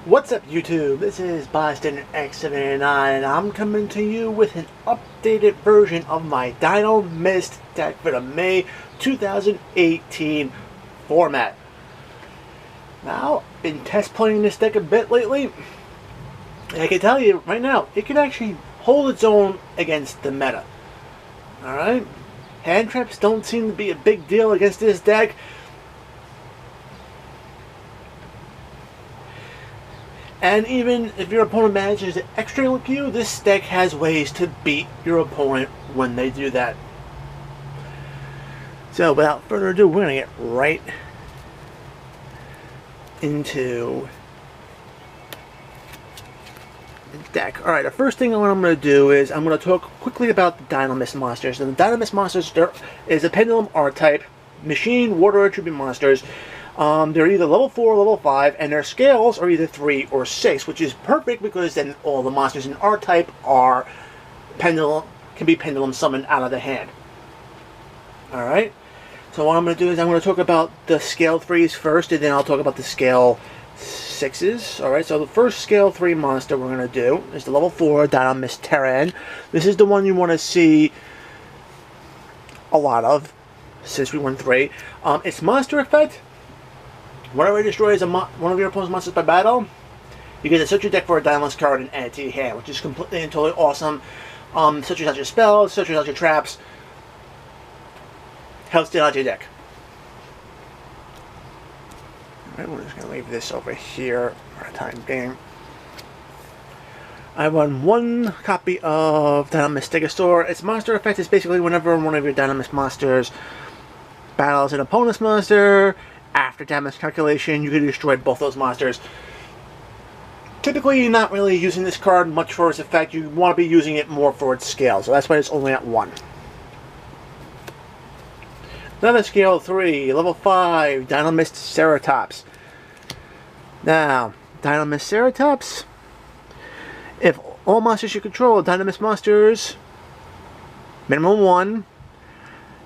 What's up YouTube? This is Boston X79 and I'm coming to you with an updated version of my Dinomist deck for the May 2018 format. Now, been test playing this deck a bit lately, and I can tell you right now, it can actually hold its own against the meta. Alright? Hand traps don't seem to be a big deal against this deck. And even if your opponent manages to extra look you, this deck has ways to beat your opponent when they do that. So without further ado, we're going to get right into the deck. Alright, the first thing I'm going to do is I'm going to talk quickly about the Dinomist monsters. And the Dinomist monsters is a Pendulum R-type machine water attribute monsters. They're either level 4 or level 5, and their scales are either 3 or 6, which is perfect because then all the monsters in R-type are can be pendulum summoned out of the hand. Alright, so what I'm going to do is I'm going to talk about the scale 3s first, and then I'll talk about the scale 6s. Alright, so the first scale 3 monster we're going to do is the level 4 Dinomist Terran. This is the one you want to see a lot of, since we won 3. Its monster effect: whenever it destroys one of your opponent's monsters by battle, you get to search your deck for a Dinomist card and add it to your hand, which is completely and totally awesome. Searches out your spells, searches out your traps, helps deal out your deck. Alright, we're just going to leave this over here for a time being. I run one copy of Dinomist Stegosaur. Its monster effect is basically whenever one of your Dinomist monsters battles an opponent's monster, after damage calculation, you can destroy both those monsters. Typically, you're not really using this card much for its effect. You want to be using it more for its scale, so that's why it's only at 1. Another scale 3, level 5, Dinomist Ceratops. Now, Dinomist Ceratops, if all monsters you control are Dinomist monsters, minimum 1,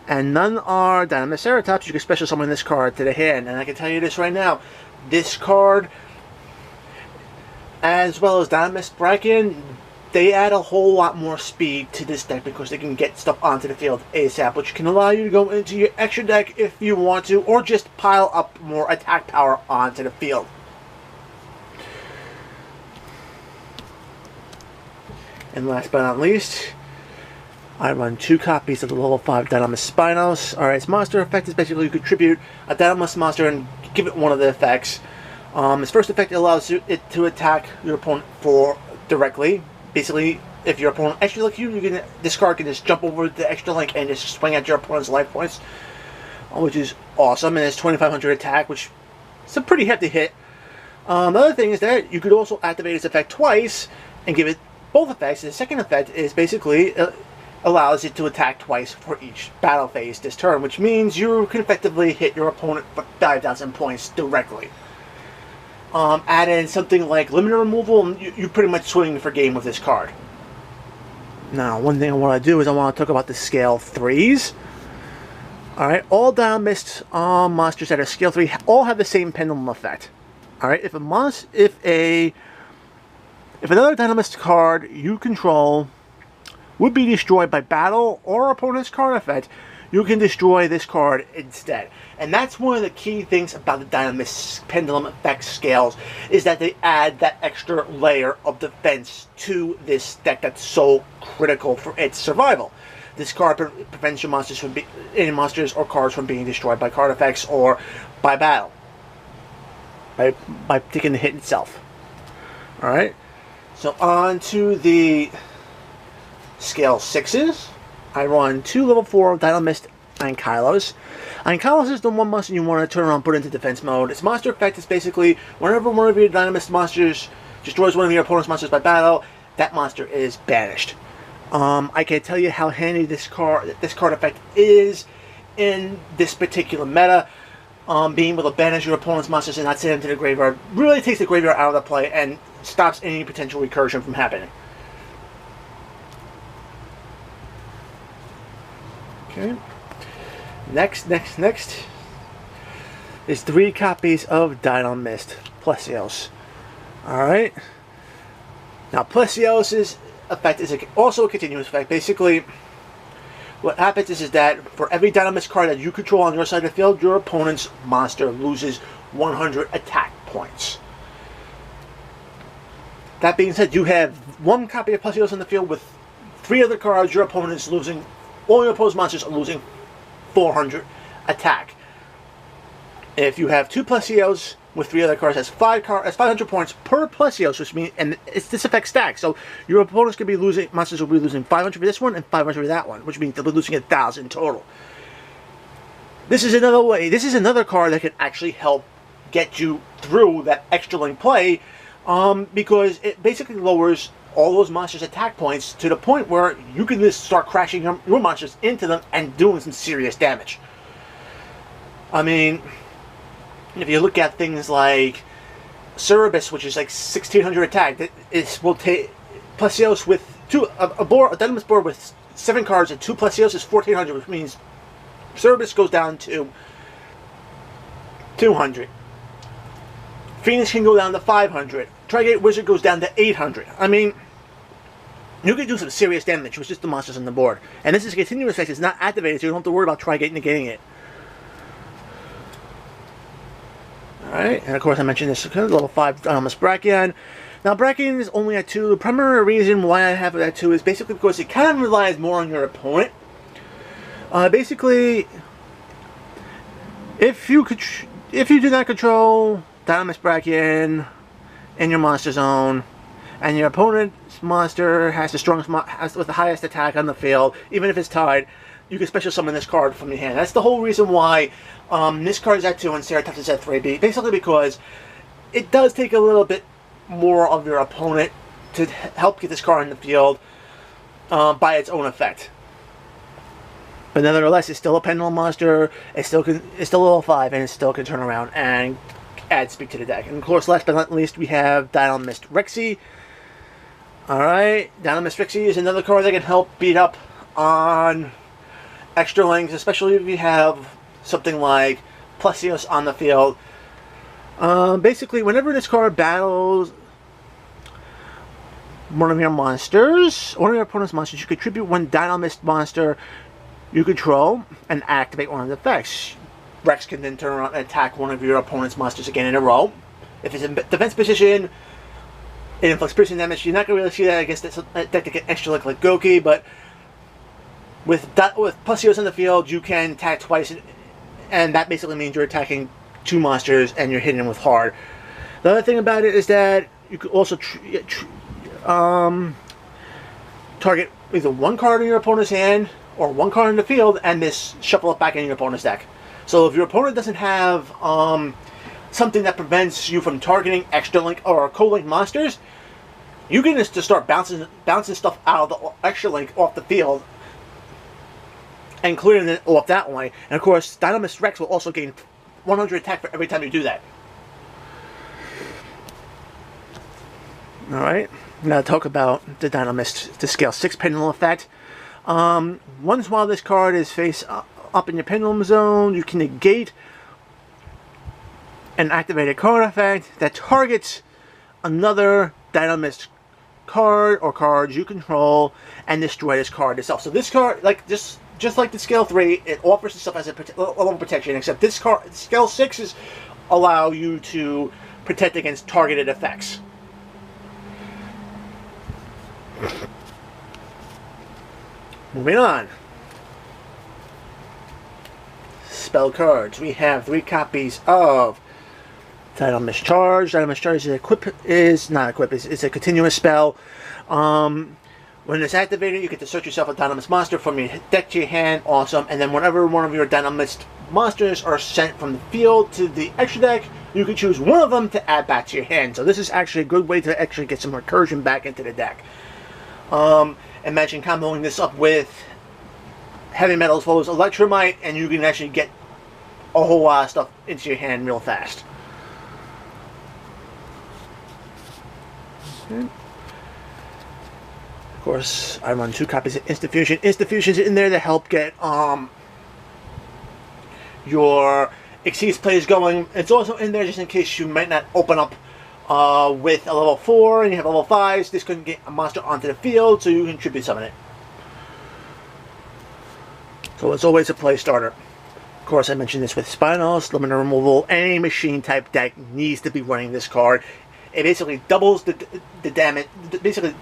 and none are Dinomist Ceratops, you can special summon this card to the hand. And I can tell you this right now, this card, as well as Dinomist Bracken, they add a whole lot more speed to this deck because they can get stuff onto the field ASAP, which can allow you to go into your extra deck if you want to, or just pile up more attack power onto the field. And last but not least, I run 2 copies of the level 5 Dinomist Spinos. Alright, its monster effect is basically you contribute a Dinomist monster and give it one of the effects. Its first effect allows it to attack your opponent directly. Basically, if your opponent extra link you, this card can just jump over the extra link and just swing at your opponent's life points, which is awesome. And it's 2,500 attack, which is a pretty hefty hit. The other thing is that you could also activate its effect twice and give it both effects. The second effect is basically allows it to attack twice for each battle phase this turn, which means you can effectively hit your opponent for 5,000 points directly. Add in something like limiter removal, and you pretty much swing for game with this card. Now, one thing I want to do is I want to talk about the scale 3s. Alright, all Dinomist monsters that are scale 3 all have the same pendulum effect. Alright, if another Dinomist card you control would be destroyed by battle or opponent's card effect, you can destroy this card instead. And that's one of the key things about the Dinomist pendulum effect scales, is that they add that extra layer of defense to this deck that's so critical for its survival. This card prevents your monsters from any monsters or cards from being destroyed by card effects or by battle, by taking the hit itself. Alright, so on to the scale 6s. I run 2 level 4 Dinomist Ankylos. Ankylos is the one monster you want to turn around and put into defense mode. Its monster effect is basically whenever one of your Dinomist monsters destroys one of your opponent's monsters by battle, that monster is banished. I can't tell you how handy this card effect is in this particular meta. Being able to banish your opponent's monsters and not send them to the graveyard really takes the graveyard out of the play and stops any potential recursion from happening. Okay. Next is 3 copies of Dinomist Plesios. Alright. Now, Plesios's effect is also a continuous effect. Basically, what happens is that for every Dinomist card that you control on your side of the field, your opponent's monster loses 100 attack points. That being said, you have one copy of Plesios on the field with 3 other cards. Your opponent is losing, all your opposed monsters are losing 400 attack. If you have 2 Plesios with 3 other cards, that's 500 points per Plesios, which means, and this affects stacks. So your opponents could be losing, monsters will be losing 500 for this one and 500 for that one, which means they'll be losing 1,000 total. This is another way. This is another card that can actually help get you through that extra link play, because it basically lowers all those monsters' attack points to the point where you can just start crashing your monsters into them and doing some serious damage. I mean, if you look at things like Cerebus, which is like 1,600 attack, it will take Plesios with a Dinomist board with 7 cards and 2 Plesios is 1,400, which means Cerebus goes down to 200. Phoenix can go down to 500. Trigate Wizard goes down to 800. I mean, you can do some serious damage with just the monsters on the board. And this is a continuous effect. It's not activated, so you don't have to worry about Trigate negating it. Alright, and of course I mentioned this level 5 Dinomist Brachion. Now Brachion is only at 2. The primary reason why I have it at 2 is basically because it kind of relies more on your opponent. Basically, if you do not control Dinomist Brachion in your monster zone, and your opponent's monster has the strongest, with the highest attack on the field, even if it's tied, you can special summon this card from your hand. That's the whole reason why this card is at 2 and Ceratops is at 3. Basically because it does take a little bit more of your opponent to help get this card in the field by its own effect. But nevertheless, it's still a Pendulum monster. It's still level 5, and it still can turn around and add speed to the deck. And of course, last but not least, we have Dinomist Rexy. Alright, Dinomist Rexy is another card that can help beat up on extra links, especially if you have something like Plesios on the field. Basically, whenever this card battles one of your monsters, one of your opponent's monsters, you contribute one Dinomist monster you control and activate one of the effects. Rex can then turn around and attack one of your opponent's monsters again in a row. If it's in defense position, it inflicts piercing damage. You're not going to really see that against that deck to get extra like Goki, but with Plesios in the field, you can attack twice, and that basically means you're attacking 2 monsters and you're hitting them with hard. The other thing about it is that you could also target either one card in your opponent's hand or one card in the field and just shuffle it back in your opponent's deck. So if your opponent doesn't have something that prevents you from targeting extra link or co-link monsters, you can just start bouncing stuff out of the extra link off the field and clearing it off that way. And of course, Dinomist Rex will also gain 100 attack for every time you do that. Alright, now talk about the Dinomist, the scale 6 pendulum effect. Once while this card is face up in your pendulum zone, you can negate an activated card effect that targets another Dinomist card or cards you control and destroy this card itself. So this card, like just like the scale 3, it offers itself as a level protection, except this card, scale 6s allow you to protect against targeted effects. Moving on. Spell cards. We have 3 copies of Dinomist Charge. Dinomist Charge is a continuous spell. When it's activated, you get to search yourself a Dinomist monster from your deck to your hand. Awesome. And then whenever one of your Dinomist monsters are sent from the field to the extra deck, you can choose one of them to add back to your hand. So this is actually a good way to actually get some recursion back into the deck. Imagine comboing this up with Heavy Metals Foes Electromite, and you can actually get a whole lot of stuff into your hand real fast. Okay. Of course, I run 2 copies of Instafusion. Instafusion's in there to help get your Exceeds plays going. It's also in there just in case you might not open up with a level 4 and you have level 5s, this can get a monster onto the field so you can tribute summon it. So it's always a play starter. Of course, I mentioned this with Spinos, Limiter Removal. Any machine type deck needs to be running this card. It basically doubles the damage, basically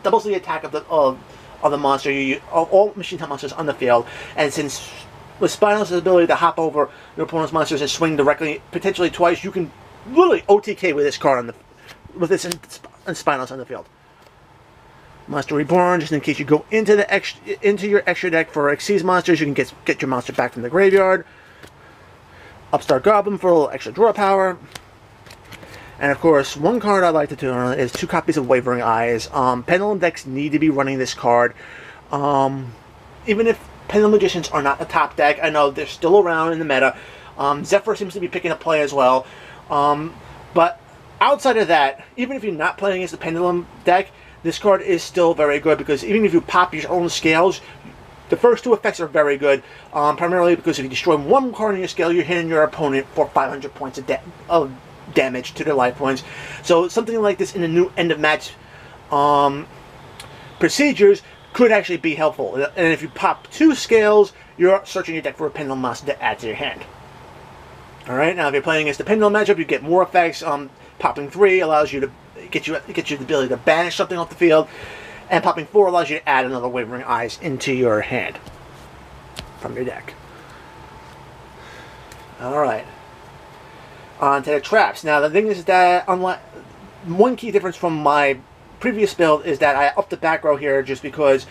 doubles the attack of the monster of all machine type monsters on the field. And since with Spinos' ability to hop over your opponent's monsters and swing directly, potentially twice, you can literally OTK with this card with this in Spinos on the field. Monster Reborn, just in case you go into your extra deck for Xyz monsters, you can get your monster back from the graveyard. Upstart Goblin for a little extra draw power. And of course, one card I like to do is 2 copies of Wavering Eyes. Pendulum decks need to be running this card. Even if Pendulum Magicians are not the top deck, I know they're still around in the meta. Zephyr seems to be picking up play as well. But outside of that, even if you're not playing against the Pendulum deck, this card is still very good because even if you pop your own scales, the first 2 effects are very good. Primarily because if you destroy 1 card in your scale, you're hitting your opponent for 500 points of damage to their life points. So something like this in the new end of match procedures could actually be helpful. And if you pop 2 scales, you're searching your deck for a Pendulum monster to add to your hand. Alright, now if you're playing against the Pendulum matchup, you get more effects. Popping 3 allows you to get you the ability to banish something off the field, and popping 4 allows you to add another Wavering Eyes into your hand from your deck. Alright. On to the traps. Now the thing is that one key difference from my previous build is that I upped the back row here just because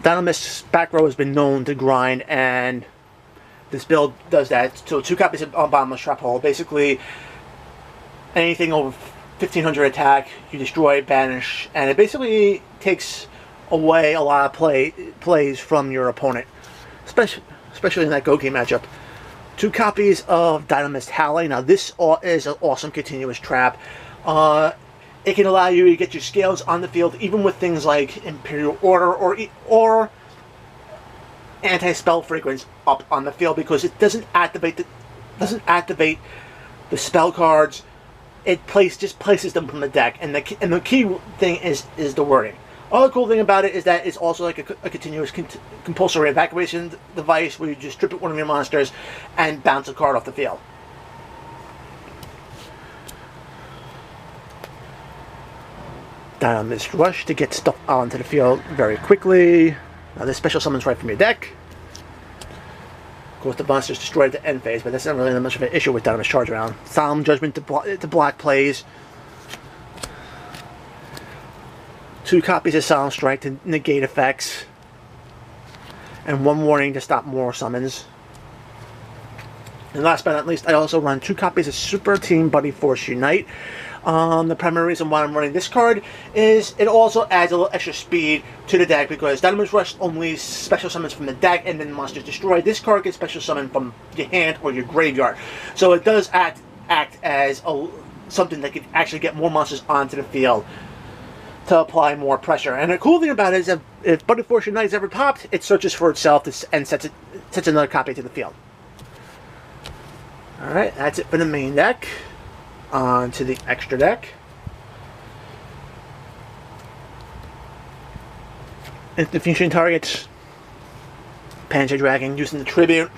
Dinomist's back row has been known to grind, and this build does that. So 2 copies of Bottomless Trap Hole. Basically, anything over 1500 attack, you destroy, banish, and it basically takes away a lot of plays from your opponent, especially in that Go game matchup. 2 copies of Dinomist Halley. Now this is an awesome continuous trap. It can allow you to get your scales on the field, even with things like Imperial Order or Anti-Spell Frequency up on the field, because it doesn't activate the spell cards. It just places them from the deck, and the key thing is the wording. Other cool thing about it is that it's also like a continuous compulsory evacuation device where you just tribute one of your monsters and bounce a card off the field. Dinomist Rush to get stuff onto the field very quickly. Now this special summons right from your deck. Of course, the monster is destroyed at the end phase, but that's not really that much of an issue with Dinomist Charge Around. Solemn Judgment to block plays. 2 copies of Solemn Strike to negate effects. And 1 warning to stop more summons. And last but not least, I also run 2 copies of Super Team Buddy Force Unite. The primary reason why I'm running this card is it also adds a little extra speed to the deck, because Dinomist Rush only special summons from the deck and then monsters destroyed. This card gets special summoned from your hand or your graveyard. So it does act as something that could actually get more monsters onto the field to apply more pressure. And the cool thing about it is that if Buddy Force Unite is ever popped, it searches for itself and sets another copy to the field. Alright, that's it for the main deck. On to the extra deck. If the fusion targets Panzer Dragon using the tribute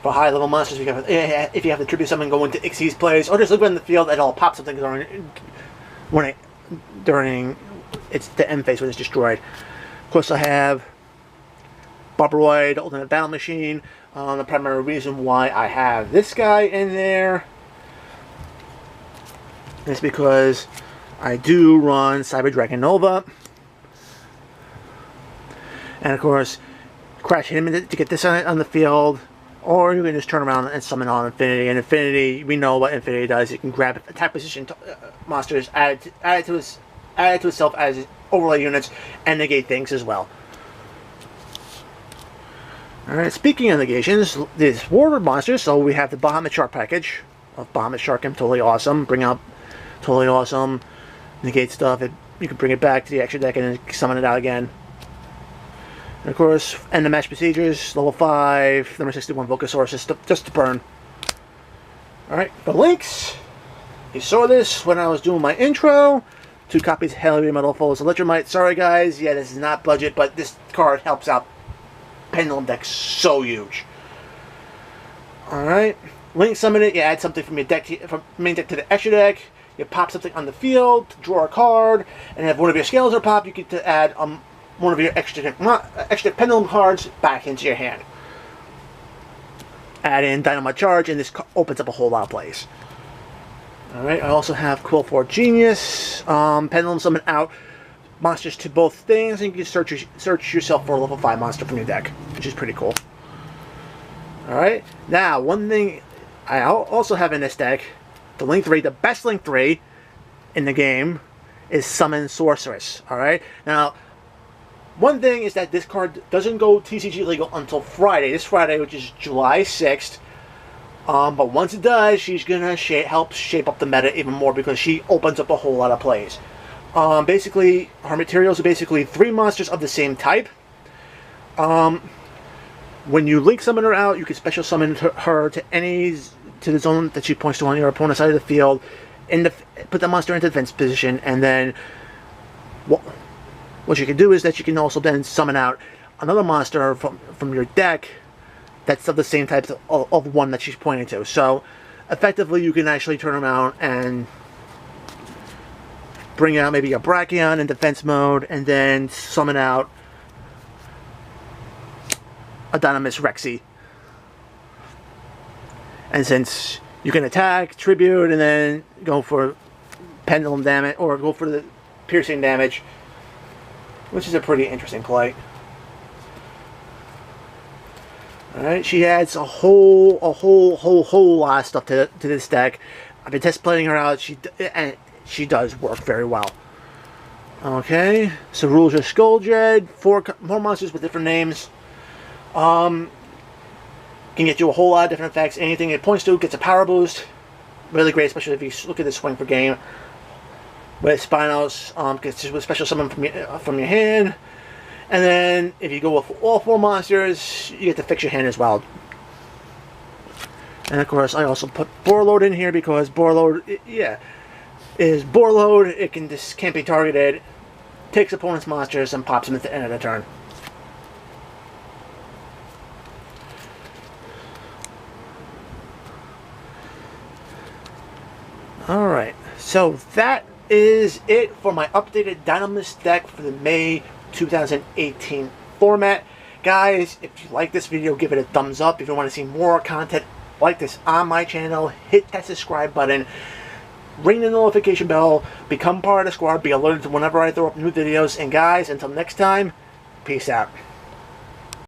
for high level monsters, if you have the tribute summon go into Xyz plays, or just look in the field and it'll pop something during it's the end phase when it's destroyed. Of course, I have Barbroid, Ultimate Battle Machine. The primary reason why I have this guy in there is because I do run Cyber Dragon Nova. And of course, crash him to get this on the field, or you can just turn around and summon on Infinity. And Infinity, we know what Infinity does. It can grab attack position monsters, add it to itself as overlay units, and negate things as well. Alright, speaking of negations, this Warlord monsters, so we have the Bahamut Shark package of Bahamut Shark, totally awesome. Bring out totally awesome. Negate stuff. You can bring it back to the extra deck and then summon it out again. And of course, end the match procedures, level 5, number 61 Vocasaurus, just to burn. Alright, the links You saw this when I was doing my intro. 2 copies of Heavy Metal Foes Electromite. Sorry guys, yeah, this is not budget, but this card helps out Pendulum deck so huge. Alright. Link summon it, you add something from your deck from main deck to the extra deck. You pop something on the field, draw a card, and if one of your scales are popped, you get to add one of your extra Pendulum cards back into your hand. Add in Dynamite Charge, and this opens up a whole lot of plays. Alright, I also have Quill for Genius. Pendulum summon out monsters to both things, and you can search yourself for a level 5 monster from your deck, which is pretty cool. Alright, now one thing I also have in this deck, the Link 3, the best Link 3 in the game, is Summon Sorceress. Alright, now one thing is that this card doesn't go TCG legal until Friday, this Friday, which is July 6th. But once it does, she's going to help shape up the meta even more because she opens up a whole lot of plays. Basically, her materials are basically 3 monsters of the same type. When you Link summon her out, you can special summon her to the zone that she points to on your opponent's side of the field, put the monster into defense position, and then what you can do is that you can also then summon out another monster from your deck that's of the same type of one that she's pointing to. So, effectively, you can actually turn around and bring out maybe a Brachion in defense mode, and then summon out a Dinomist Rexy. And since you can attack, tribute, and then go for pendulum damage, or go for the piercing damage, which is a pretty interesting play. Alright, she adds a whole lot of stuff to this deck. I've been test playing her out, and she does work very well. Okay, so rules are Skull Dread, 4 more monsters with different names. Can get you a whole lot of different effects. Anything it points to gets a power boost. Really great, especially if you look at the swing per game. With Spinos, gets you a special summon from your hand. And then, if you go with all 4 monsters, you get to fix your hand as well. And of course, I also put Boarload in here because Boarload, is Boarload. It can't be targeted, takes opponent's monsters, and pops them at the end of the turn. Alright, so that is it for my updated Dinomist deck for the May 2018 format. Guys, if you like this video, give it a thumbs up. If you want to see more content like this on my channel, hit that subscribe button, ring the notification bell, become part of the squad, be alerted to whenever I throw up new videos. And guys, until next time, peace out.